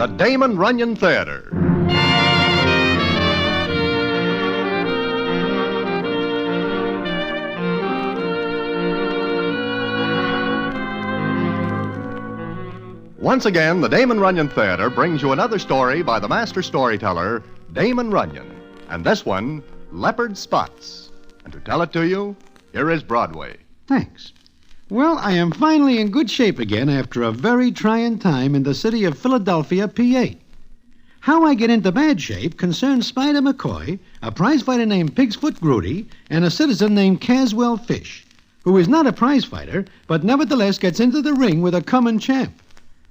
the Damon Runyon Theater. Once again, the Damon Runyon Theater brings you another story by the master storyteller, Damon Runyon. And this one, Leopard Spots. And to tell it to you, here is Broadway. Thanks. Well, I am finally in good shape again after a very trying time in the city of Philadelphia, PA. How I get into bad shape concerns Spider McCoy, a prizefighter named Pigsfoot Grudy, and a citizen named Caswell Fish, who is not a prizefighter, but nevertheless gets into the ring with a common champ.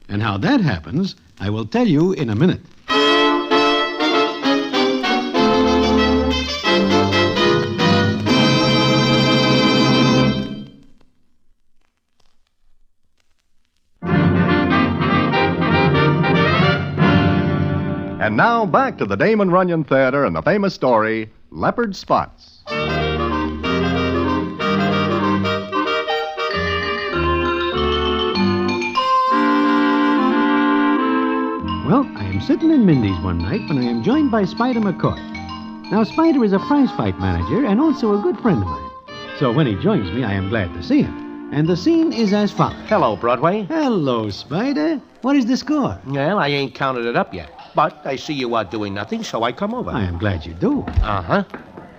And how that happens, I will tell you in a minute. And now back to the Damon Runyon Theater and the famous story, Leopard Spots. Well, I am sitting in Mindy's one night when I am joined by Spider McCoy. Now, Spider is a prize fight manager and also a good friend of mine. So when he joins me, I am glad to see him. And the scene is as follows. Hello, Broadway. Hello, Spider. What is the score? Well, I ain't counted it up yet. But I see you are doing nothing, so I come over. I am glad you do. Uh-huh.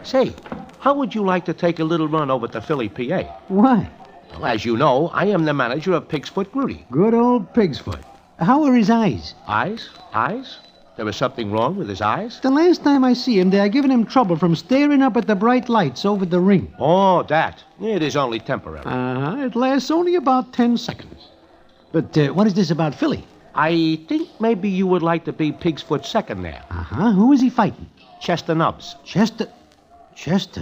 Say, how would you like to take a little run over to Philly, PA? Why? Well, as you know, I am the manager of Pigsfoot Grudy. Good old Pigsfoot. How are his eyes? Eyes? Eyes? There was something wrong with his eyes? The last time I see him, they are giving him trouble from staring up at the bright lights over the ring. Oh, that. It is only temporary. It lasts only about 10 seconds. But what is this about Philly? I think maybe you would like to be Pigsfoot's second there. Who is he fighting? Chester Nubbs. Chester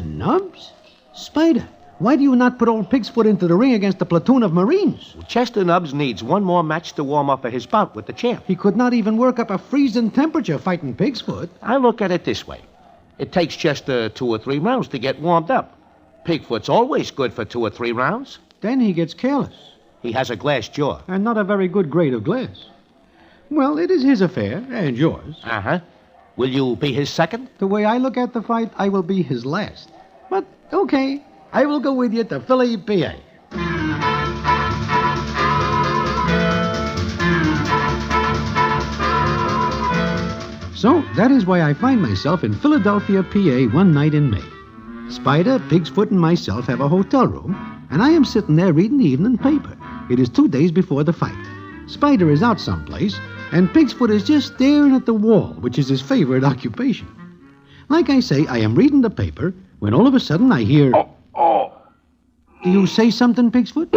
Nubbs? Spider, why do you not put old Pigsfoot into the ring against a platoon of Marines? Chester Nubbs needs one more match to warm up for his bout with the champ. He could not even work up a freezing temperature fighting Pigsfoot. I look at it this way. It takes Chester 2 or 3 rounds to get warmed up. Pigfoot's always good for 2 or 3 rounds. Then he gets careless. He has a glass jaw. And not a very good grade of glass. Well, it is his affair, and yours. Uh-huh. Will you be his second? The way I look at the fight, I will be his last. But, okay, I will go with you to Philly, PA. So, that is why I find myself in Philadelphia, PA, one night in May. Spider, Pigsfoot, and myself have a hotel room, and I am sitting there reading the evening paper. It is 2 days before the fight. Spider is out someplace, and Pigsfoot is just staring at the wall, which is his favorite occupation. Like I say, I am reading the paper, when all of a sudden I hear... Oh. Do you say something, Pigsfoot?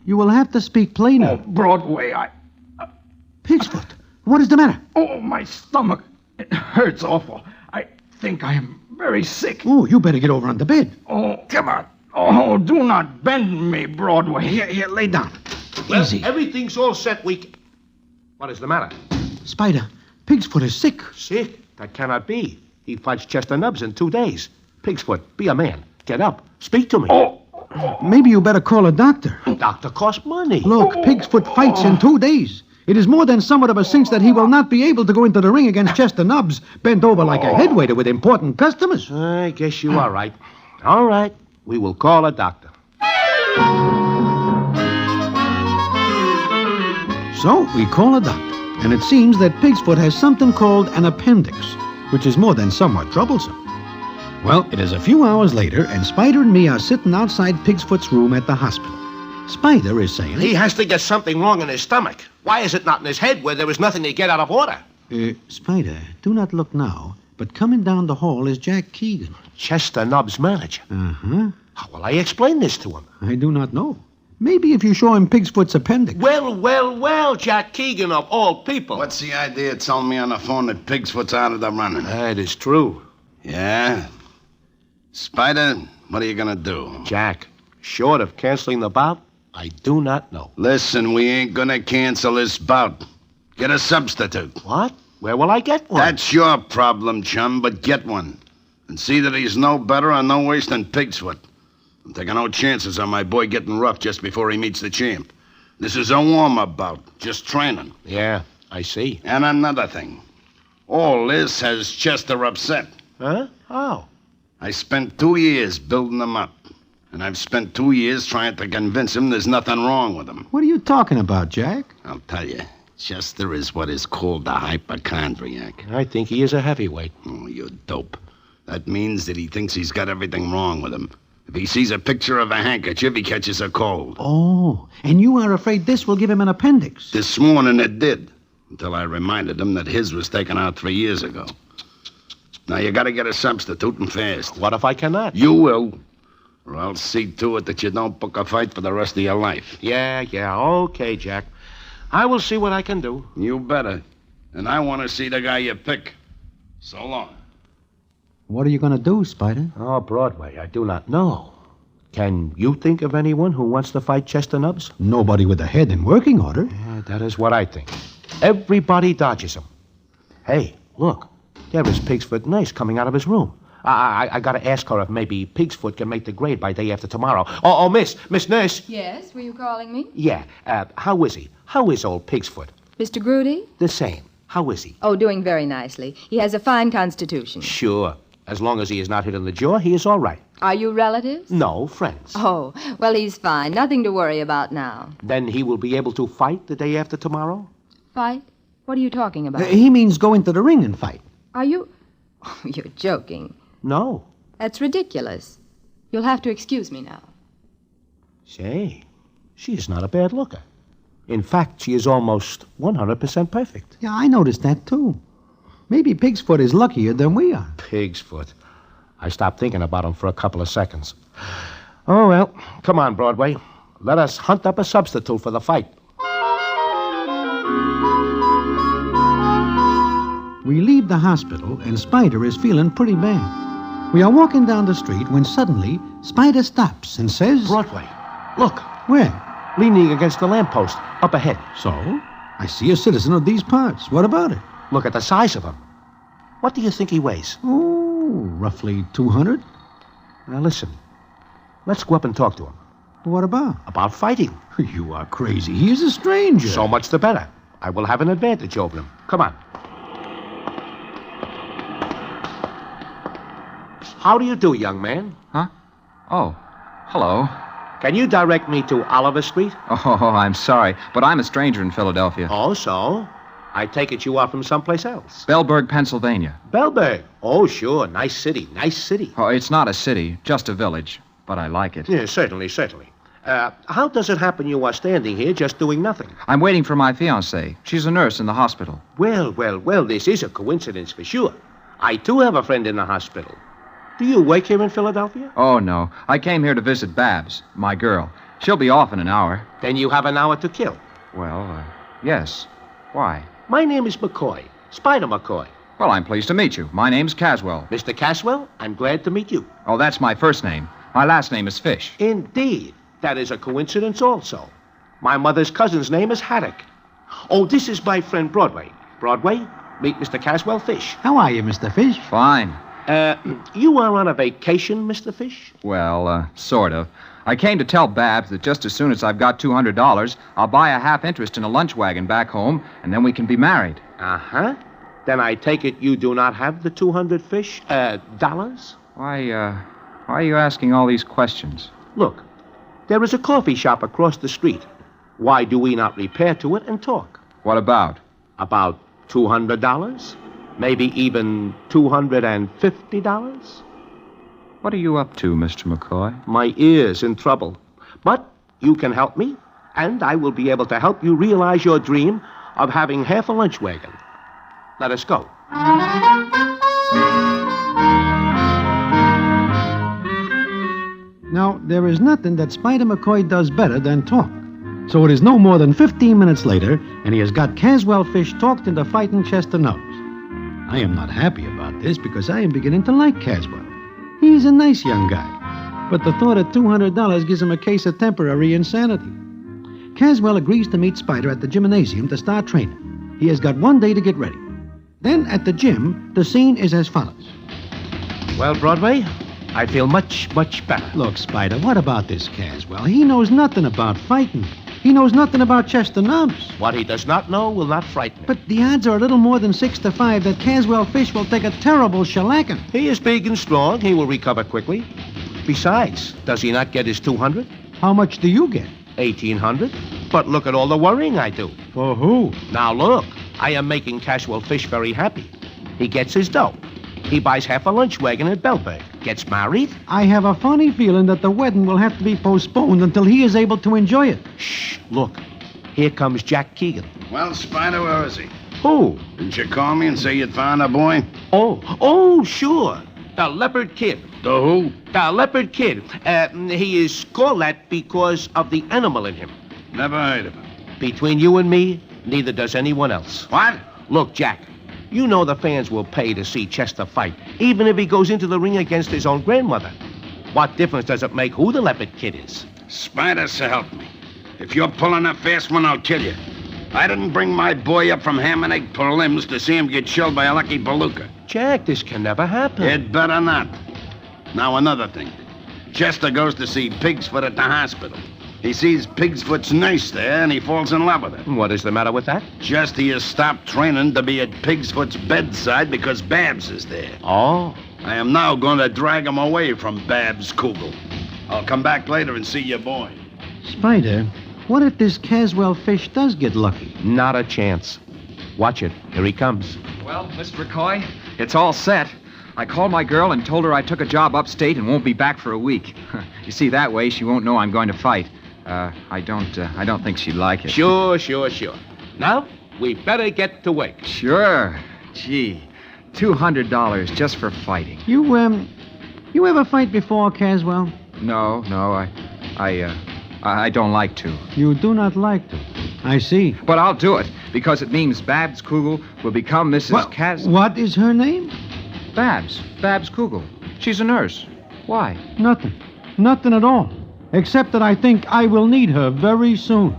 You will have to speak plainer. Oh, Broadway, Pigsfoot, what is the matter? Oh, my stomach. It hurts awful. I think I am very sick. Oh, you better get over on the bed. Oh, come on. Oh, do not bend me, Broadway. Here, lay down. Well, Easy. Everything's all set. What is the matter? Spider, Pigsfoot is sick. Sick? That cannot be. He fights Chester Nubbs in 2 days. Pigsfoot, be a man. Get up. Speak to me. Oh. Maybe you better call a doctor. Doctor costs money. Look, Pigsfoot fights in 2 days. It is more than somewhat of a cinch that he will not be able to go into the ring against Chester Nubbs, bent over like a headwaiter with important customers. I guess you are right. All right. We will call a doctor. So we call a doctor, and it seems that Pigsfoot has something called an appendix, which is more than somewhat troublesome. Well, it is a few hours later, and Spider and me are sitting outside Pigsfoot's room at the hospital. Spider is saying... He has to get something wrong in his stomach. Why is it not in his head where there is nothing to get out of order? Spider, do not look now, but coming down the hall is Jack Keegan. Chester Nubbs' manager. Uh-huh. How will I explain this to him? I do not know. Maybe if you show him Pigsfoot's appendix. Well, Jack Keegan of all people. What's the idea of telling me on the phone that Pigsfoot's out of the running? That is true. Yeah? Spider, what are you gonna do? Jack, short of canceling the bout, I do not know. Listen, we ain't gonna cancel this bout. Get a substitute. What? Where will I get one? That's your problem, chum, but get one. And see that he's no better or no worse than Pigsfoot. I'm taking no chances on my boy getting rough just before he meets the champ. This is a warm-up bout, just training. Yeah, I see. And another thing. All this has Chester upset. Huh? How? I spent 2 years building him up. And I've spent 2 years trying to convince him there's nothing wrong with him. What are you talking about, Jack? I'll tell you. Chester is what is called a hypochondriac. I think he is a heavyweight. Oh, you dope. That means that he thinks he's got everything wrong with him. If he sees a picture of a handkerchief, he catches a cold. Oh, and you are afraid this will give him an appendix. This morning it did, until I reminded him that his was taken out 3 years ago. Now you gotta get a substitute and fast. What if I cannot? You will, or I'll see to it that you don't book a fight for the rest of your life. Yeah, okay, Jack. I will see what I can do. You better. And I want to see the guy you pick. So long. What are you going to do, Spider? Oh, Broadway, I do not know. Can you think of anyone who wants to fight Chester Nubbs? Nobody with a head in working order. Yeah, that is what I think. Everybody dodges him. Hey, look. There is Pigsfoot Nurse coming out of his room. I got to ask her if maybe Pigsfoot can make the grade by day after tomorrow. Oh, Miss Nurse. Yes, were you calling me? Yeah, how is he? How is old Pigsfoot? Mr. Grudy? The same. How is he? Oh, doing very nicely. He has a fine constitution. Sure. As long as he is not hit in the jaw, he is all right. Are you relatives? No, friends. Oh, well, he's fine. Nothing to worry about now. Then he will be able to fight the day after tomorrow? Fight? What are you talking about? He means go into the ring and fight. Are you... Oh, you're joking. No. That's ridiculous. You'll have to excuse me now. Say, she is not a bad looker. In fact, she is almost 100% perfect. Yeah, I noticed that, too. Maybe Pigsfoot is luckier than we are. Pigsfoot. I stopped thinking about him for a couple of seconds. Oh, well, come on, Broadway. Let us hunt up a substitute for the fight. We leave the hospital, and Spider is feeling pretty bad. We are walking down the street when suddenly Spider stops and says... Broadway, look. Where? Leaning against the lamppost, up ahead. So? I see a citizen of these parts. What about it? Look at the size of him. What do you think he weighs? Oh, roughly 200. Now, listen. Let's go up and talk to him. What about? About fighting. You are crazy. He is a stranger. So much the better. I will have an advantage over him. Come on. How do you do, young man? Huh? Oh, hello. Can you direct me to Oliver Street? Oh, I'm sorry, but I'm a stranger in Philadelphia. Oh, so? I take it you are from someplace else. Bellburg, Pennsylvania. Bellburg? Oh, sure. Nice city. Nice city. Oh, it's not a city, just a village, but I like it. Yeah, certainly. How does it happen you are standing here just doing nothing? I'm waiting for my fiancée. She's a nurse in the hospital. Well, this is a coincidence for sure. I, too, have a friend in the hospital. Do you work here in Philadelphia? Oh, no. I came here to visit Babs, my girl. She'll be off in an hour. Then you have an hour to kill. Well, yes. Why? My name is McCoy, Spider McCoy. Well, I'm pleased to meet you. My name's Caswell. Mr. Caswell, I'm glad to meet you. Oh, that's my first name. My last name is Fish. Indeed. That is a coincidence also. My mother's cousin's name is Haddock. Oh, this is my friend Broadway. Broadway, meet Mr. Caswell Fish. How are you, Mr. Fish? Fine. You are on a vacation, Mr. Fish? Well, sort of. I came to tell Babs that just as soon as I've got $200, I'll buy a half interest in a lunch wagon back home, and then we can be married. Uh-huh. Then I take it you do not have the 200 fish, dollars? Why are you asking all these questions? Look, there is a coffee shop across the street. Why do we not repair to it and talk? What about? About $200? Maybe even $250? What are you up to, Mr. McCoy? My ear's in trouble. But you can help me, and I will be able to help you realize your dream of having half a lunch wagon. Let us go. Now, there is nothing that Spider McCoy does better than talk. So it is no more than 15 minutes later, and he has got Caswell Fish talked into fighting Chester Nubbs. I am not happy about this because I am beginning to like Caswell. He's a nice young guy, but the thought of $200 gives him a case of temporary insanity. Caswell agrees to meet Spider at the gymnasium to start training. He has got 1 day to get ready. Then at the gym, the scene is as follows. Well, Broadway, I feel much, much better. Look, Spider, what about this Caswell? He knows nothing about fighting. He knows nothing about Chester Nubs. What he does not know will not frighten him. But the odds are a little more than 6 to 5 that Caswell Fish will take a terrible shellacking. He is big and strong. He will recover quickly. Besides, does he not get his 200? How much do you get? 1,800. But look at all the worrying I do. For who? Now look, I am making Caswell Fish very happy. He gets his dough. He buys half a lunch wagon at Bellberg. Gets married. I have a funny feeling that the wedding will have to be postponed until he is able to enjoy it. Shh, look. Here comes Jack Keegan. Well, Spider, where is he? Who? Didn't you call me and say you'd found a boy? Oh, sure. The Leopard Kid. The who? The Leopard Kid. He is called that because of the animal in him. Never heard of him. Between you and me, neither does anyone else. What? Look, Jack, you know the fans will pay to see Chester fight, even if he goes into the ring against his own grandmother. What difference does it make who the Leopard Kid is? Spider, so help me. If you're pulling a fast one, I'll kill you. I didn't bring my boy up from Ham and Egg Prelims to see him get shelled by a lucky palooka. Jack, this can never happen. It better not. Now, another thing. Chester goes to see Pigsfoot at the hospital. He sees Pigsfoot's nurse there, and he falls in love with her. What is the matter with that? Just he has stopped training to be at Pigsfoot's bedside because Babs is there. Oh. I am now going to drag him away from Babs Kugel. I'll come back later and see your boy. Spider, what if this Caswell Fish does get lucky? Not a chance. Watch it. Here he comes. Well, Mr. McCoy, it's all set. I called my girl and told her I took a job upstate and won't be back for a week. You see, that way she won't know I'm going to fight. I don't think she'd like it. Sure. Now, we better get to work. Sure. Gee, $200 just for fighting. You ever fight before, Caswell? No, I don't like to. You do not like to. I see. But I'll do it, because it means Babs Kugel will become Mrs. Cas... What is her name? Babs Kugel. She's a nurse. Why? Nothing. Nothing at all. Except that I think I will need her very soon.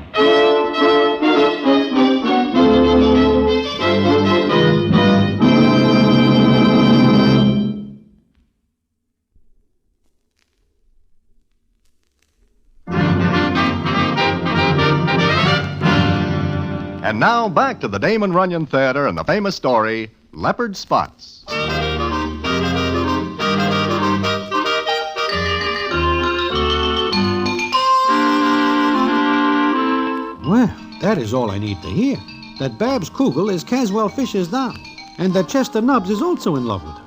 And now back to the Damon Runyon Theater and the famous story, Leopard Spots. Well, that is all I need to hear. That Babs Kugel is Caswell Fish's doll, and that Chester Nubs is also in love with her.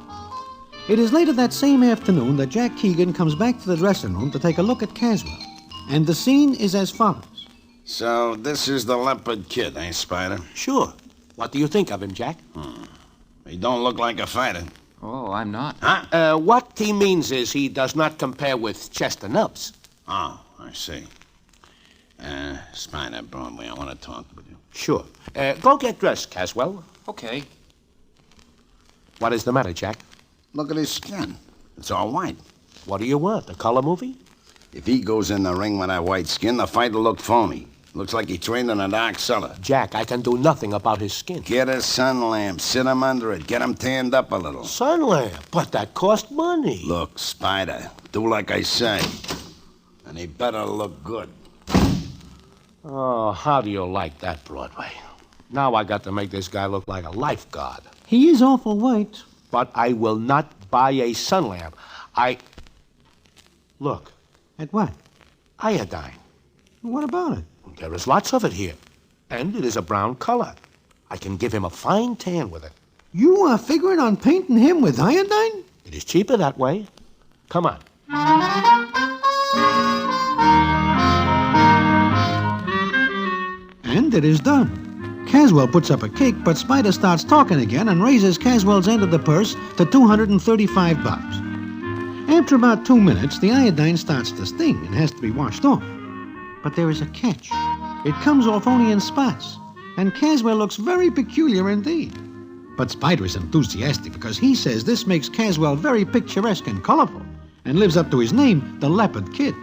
It is later that same afternoon that Jack Keegan comes back to the dressing room to take a look at Caswell. And the scene is as follows. So, this is the Leopard Kid, eh, Spider? Sure. What do you think of him, Jack? He don't look like a fighter. Oh, I'm not. Huh? What he means is he does not compare with Chester Nubs. Oh, I see. Spider, Broadway, I want to talk with you. Sure. Go get dressed, Caswell. Okay. What is the matter, Jack? Look at his skin. It's all white. What do you want, a color movie? If he goes in the ring with that white skin, the fight will look phony. Looks like he trained in a dark cellar. Jack, I can do nothing about his skin. Get a sun lamp, sit him under it, get him tanned up a little. Sun lamp? But that costs money. Look, Spider, do like I say. And he better look good. Oh, how do you like that, Broadway? Now I got to make this guy look like a lifeguard. He is awful white. But I will not buy a sun lamp. Look, At what? iodine. What about it? There is lots of it here. And it is a brown color. I can give him a fine tan with it. You are figuring on painting him with iodine? It is cheaper that way. Come on. And it is done. Caswell puts up a cake, but Spider starts talking again and raises Caswell's end of the purse to $235. After about 2 minutes, the iodine starts to sting and has to be washed off. But there is a catch. It comes off only in spots, and Caswell looks very peculiar indeed. But Spider is enthusiastic because he says this makes Caswell very picturesque and colorful and lives up to his name, the Leopard Kid.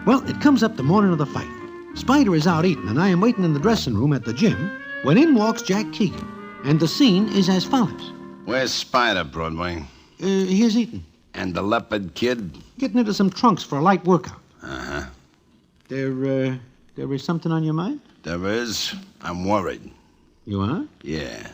Well, it comes up the morning of the fight. Spider is out eating, and I am waiting in the dressing room at the gym when in walks Jack Keegan, and the scene is as follows. Where's Spider, Broadway? Here's eating. And the Leopard Kid? Getting into some trunks for a light workout. Uh-huh. They're There is something on your mind? There is. I'm worried. You are? Yeah.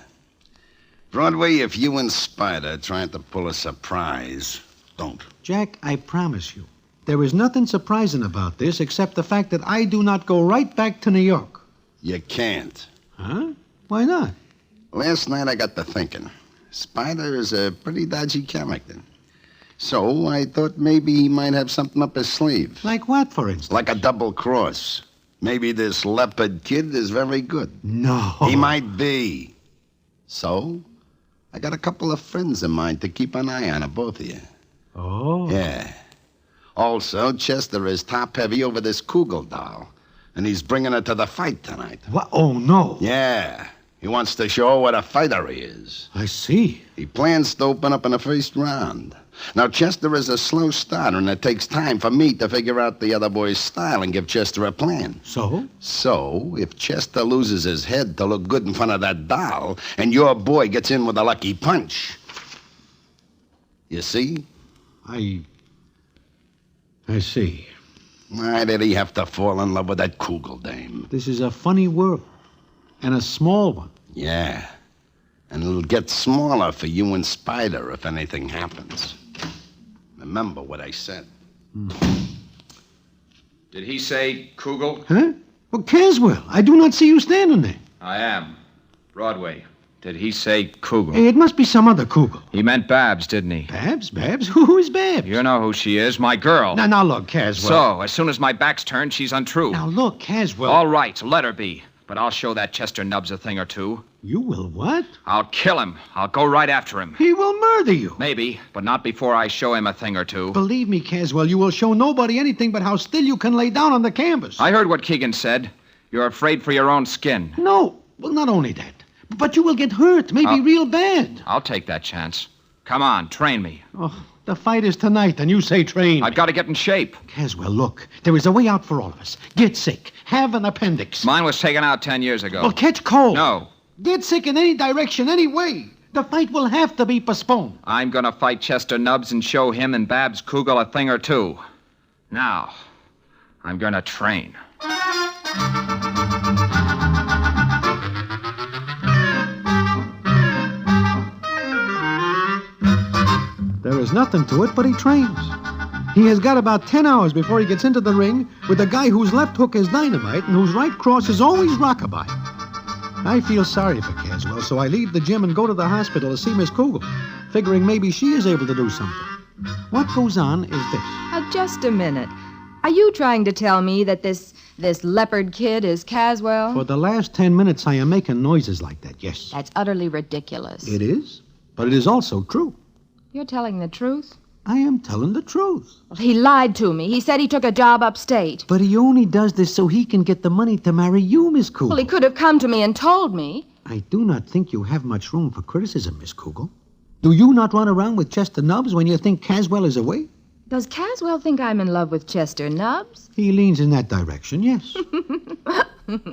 Broadway, if you and Spider trying to pull a surprise, don't. Jack, I promise you, there is nothing surprising about this except the fact that I do not go right back to New York. You can't. Huh? Why not? Last night I got to thinking. Spider is a pretty dodgy character. So I thought maybe he might have something up his sleeve. Like what, for instance? Like a double cross. Maybe this Leopard kid is very good. No. He might be. So, I got a couple of friends of mine to keep an eye on, both of you. Oh. Yeah. Also, Chester is top-heavy over this Kugel doll, and he's bringing her to the fight tonight. What? Oh, no. Yeah. He wants to show what a fighter he is. I see. He plans to open up in the first round. Now, Chester is a slow starter, and it takes time for me to figure out the other boy's style and give Chester a plan. So? So, if Chester loses his head to look good in front of that doll, and your boy gets in with a lucky punch, you see? I see. Why did he have to fall in love with that Kugel dame? This is a funny world. And a small one. Yeah. And it'll get smaller for you and Spider if anything happens. Remember what I said. Did he say Kugel? Huh? Well, Caswell, I do not see you standing there. I am. Broadway. Did he say Kugel? It must be some other Kugel. He meant Babs, didn't he? Babs? Babs? Who is Babs? You know who she is, my girl. Now, look, Caswell. So, as soon as my back's turned, she's untrue. Now, look, Caswell. All right, let her be. But I'll show that Chester Nubbs a thing or two. You will what? I'll kill him. I'll go right after him. He will murder you. Maybe, but not before I show him a thing or two. Believe me, Caswell, you will show nobody anything but how still you can lay down on the canvas. I heard what Keegan said. You're afraid for your own skin. No. Well, not only that, but you will get hurt, maybe real bad. I'll take that chance. Come on, train me. Oh, the fight is tonight, and you say train. I've got to get in shape. Caswell, look, there is a way out for all of us. Get sick. Have an appendix. Mine was taken out 10 years ago. Well, catch cold. No. Get sick in any direction, any way. The fight will have to be postponed. I'm going to fight Chester Nubbs and show him and Babs Kugel a thing or two. Now, I'm going to train. There is nothing to it, but he trains. He has got about 10 hours before he gets into the ring with a guy whose left hook is dynamite and whose right cross is always rockabye. I feel sorry for Caswell, so I leave the gym and go to the hospital to see Miss Kugel, figuring maybe she is able to do something. What goes on is this. Just a minute. Are you trying to tell me that this leopard kid is Caswell? For the last 10 minutes, I am making noises like that, yes. That's utterly ridiculous. It is, but it is also true. You're telling the truth? I am telling the truth. Well, he lied to me. He said he took a job upstate. But he only does this so he can get the money to marry you, Miss Kugel. Well, he could have come to me and told me. I do not think you have much room for criticism, Miss Kugel. Do you not run around with Chester Nubbs when you think Caswell is away? Does Caswell think I'm in love with Chester Nubbs? He leans in that direction, yes.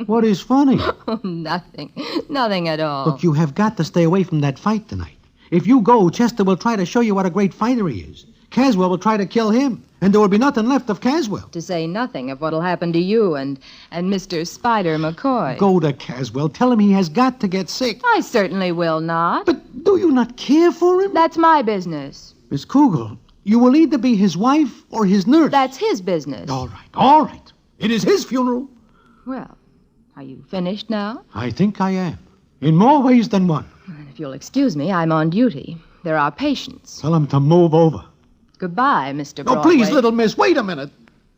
What is funny? Oh, nothing. Nothing at all. Look, you have got to stay away from that fight tonight. If you go, Chester will try to show you what a great fighter he is. Caswell will try to kill him, and there will be nothing left of Caswell. To say nothing of what'll happen to you and Mr. Spider McCoy. Go to Caswell. Tell him he has got to get sick. I certainly will not. But do you not care for him? That's my business. Miss Kugel, you will either be his wife or his nurse. That's his business. All right, all right. It is his funeral. Well, are you finished now? I think I am. In more ways than one. If you'll excuse me, I'm on duty. There are patients. Tell him to move over. Goodbye, Mr. Broadway. Oh, please, little miss, wait a minute.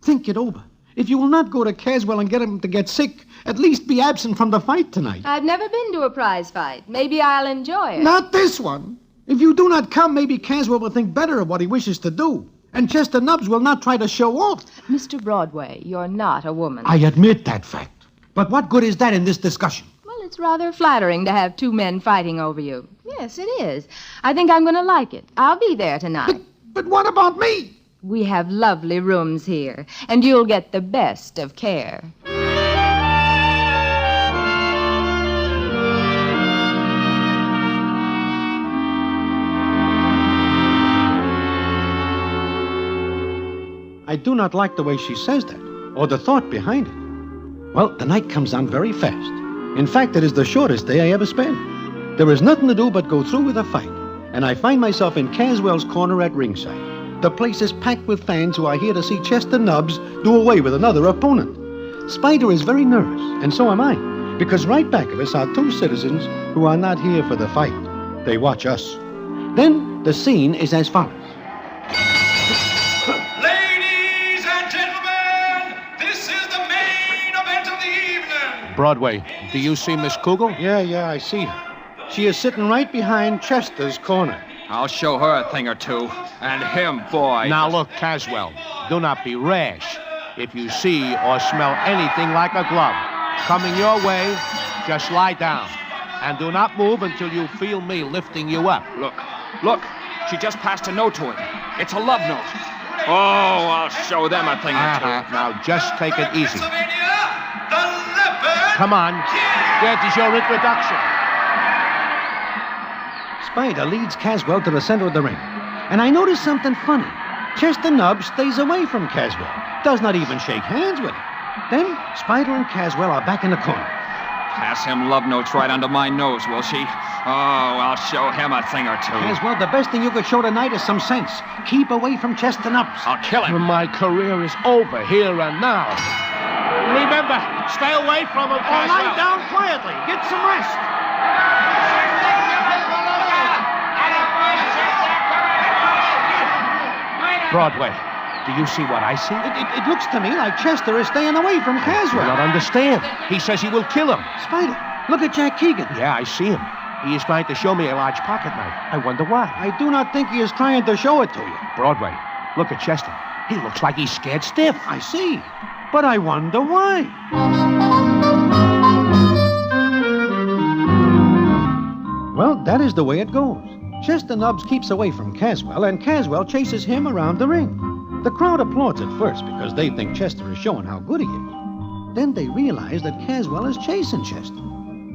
Think it over. If you will not go to Caswell and get him to get sick, at least be absent from the fight tonight. I've never been to a prize fight. Maybe I'll enjoy it. Not this one. If you do not come, maybe Caswell will think better of what he wishes to do. And Chester Nubbs will not try to show off. Mr. Broadway, you're not a woman. I admit that fact. But what good is that in this discussion? Well, it's rather flattering to have two men fighting over you. Yes, it is. I think I'm going to like it. I'll be there tonight. But what about me? We have lovely rooms here, and you'll get the best of care. I do not like the way she says that, or the thought behind it. Well, the night comes on very fast. In fact, it is the shortest day I ever spent. There is nothing to do but go through with a fight, and I find myself in Caswell's corner at ringside. The place is packed with fans who are here to see Chester Nubbs do away with another opponent. Spider is very nervous, and so am I, because right back of us are two citizens who are not here for the fight. They watch us. Then the scene is as follows. Ladies and gentlemen, this is the main event of the evening. Broadway, do you see Miss Kugel? Yeah, I see her. She is sitting right behind Chester's corner. I'll show her a thing or two. And him, boy. Now look, Caswell, do not be rash. If you see or smell anything like a glove coming your way, just lie down. And do not move until you feel me lifting you up. Look, she just passed a note to him. It's a love note. Oh, I'll show them a thing or two. Now just take it easy. Pennsylvania, the Leopard. Come on, that is your introduction. Spider leads Caswell to the center of the ring. And I notice something funny. Chester Nubbs stays away from Caswell. Does not even shake hands with him. Then Spider and Caswell are back in the corner. Pass him love notes right under my nose, will she? Oh, I'll show him a thing or two. Caswell, the best thing you could show tonight is some sense. Keep away from Chester Nubbs. I'll kill him. My career is over here and now. Remember, stay away from him, Lie Caswell. down quietly. Get some rest. Broadway, do you see what I see? It looks to me like Chester is staying away from I do Caswell. not understand. He says he will kill him. Spider, look at Jack Keegan. Yeah, I see him. He is trying to show me a large pocket knife. I wonder why. I do not think he is trying to show it to you. Broadway, look at Chester. He looks like he's scared stiff. I see. But I wonder why. Well, that is the way it goes. Chester Nubbs keeps away from Caswell, and Caswell chases him around the ring. The crowd applauds at first because they think Chester is showing how good he is. Then they realize that Caswell is chasing Chester.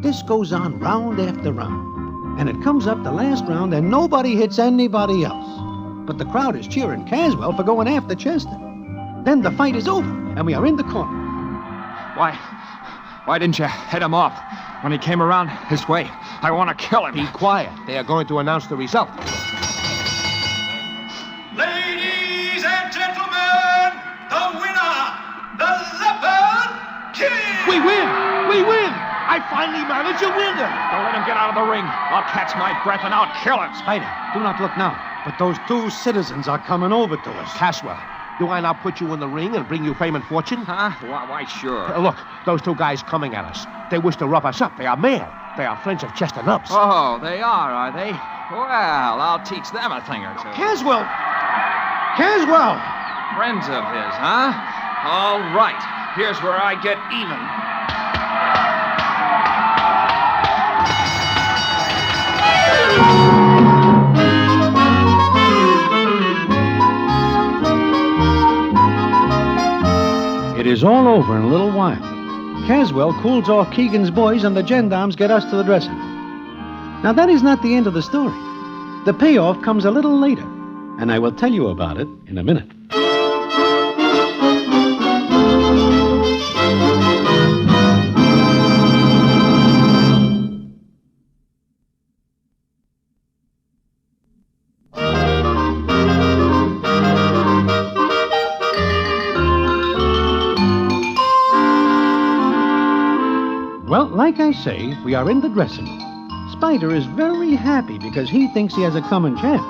This goes on round after round. And it comes up the last round, and nobody hits anybody else. But the crowd is cheering Caswell for going after Chester. Then the fight is over, and we are in the corner. Why didn't you head him off when he came around this way? I want to kill him. Be quiet. They are going to announce the result. Ladies and gentlemen, the winner, the Leopard King. We win! We win! I finally managed to win them. Don't let him get out of the ring. I'll catch my breath and I'll kill him. Spider, do not look now. But those two citizens are coming over to us. Caswell, do I now put you in the ring and bring you fame and fortune? Huh? Why, sure. Look, those two guys coming at us. They wish to rough us up. They are mad. They are friends of Chester Nubbs. Oh, they are they? Well, I'll teach them a thing or two. Caswell! Caswell! Friends of his, huh? All right. Here's where I get even. It is all over in a little while. Caswell cools off Keegan's boys, and the gendarmes get us to the dressing room. Now, that is not the end of the story. The payoff comes a little later, and I will tell you about it in a minute. Well, like I say, we are in the dressing room. Spider is very happy because he thinks he has a coming champ.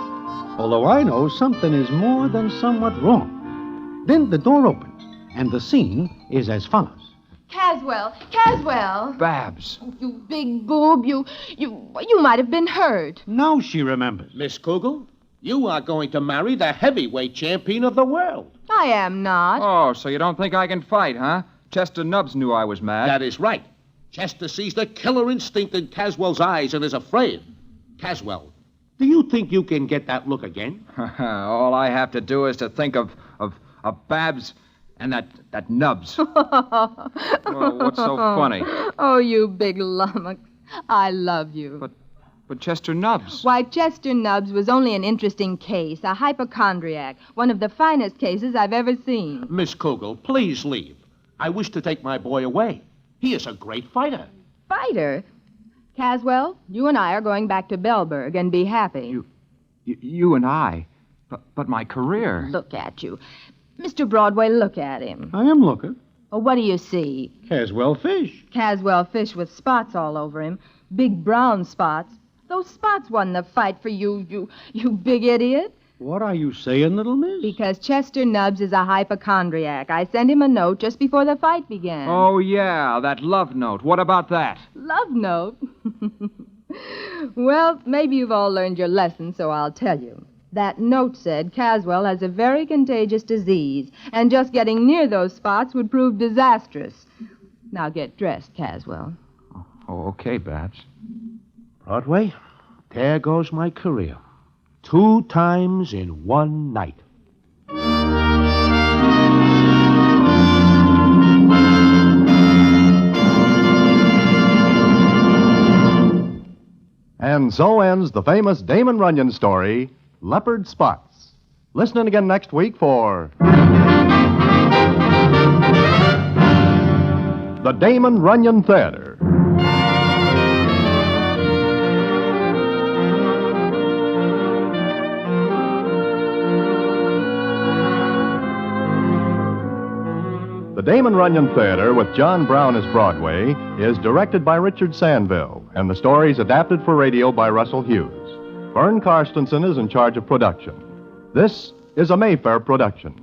Although I know something is more than somewhat wrong. Then the door opens, and the scene is as follows. Caswell. Babs. Oh, you big boob. You might have been hurt. Now she remembers. Miss Kugel, you are going to marry the heavyweight champion of the world. I am not. Oh, so you don't think I can fight, huh? Chester Nubbs knew I was mad. That is right. Chester sees the killer instinct in Caswell's eyes and is afraid. Caswell, do you think you can get that look again? All I have to do is to think of Babs and that Nubbs. Oh, what's so funny? Oh, you big lummox. I love you. But Chester Nubbs. Why, Chester Nubbs was only an interesting case, a hypochondriac, one of the finest cases I've ever seen. Miss Kugel, please leave. I wish to take my boy away. He is a great fighter. Fighter? Caswell, you and I are going back to Bellburg and be happy. You and I. But my career. Look at you. Mr. Broadway, look at him. I am looking. Oh, what do you see? Caswell fish. Caswell fish with spots all over him. Big brown spots. Those spots won the fight for you big idiot. What are you saying, little miss? Because Chester Nubbs is a hypochondriac. I sent him a note just before the fight began. Oh, yeah, that love note. What about that? Love note? Well, maybe you've all learned your lesson, so I'll tell you. That note said Caswell has a very contagious disease, and just getting near those spots would prove disastrous. Now get dressed, Caswell. Oh, okay, Babs. Broadway, there goes my career. 2 times in one night. And so ends the famous Damon Runyon story, Leopard Spots. Listen in again next week for the Damon Runyon Theater. The Damon Runyon Theater, with John Brown as Broadway, is directed by Richard Sandville, and the story is adapted for radio by Russell Hughes. Vern Karstensen is in charge of production. This is a Mayfair production.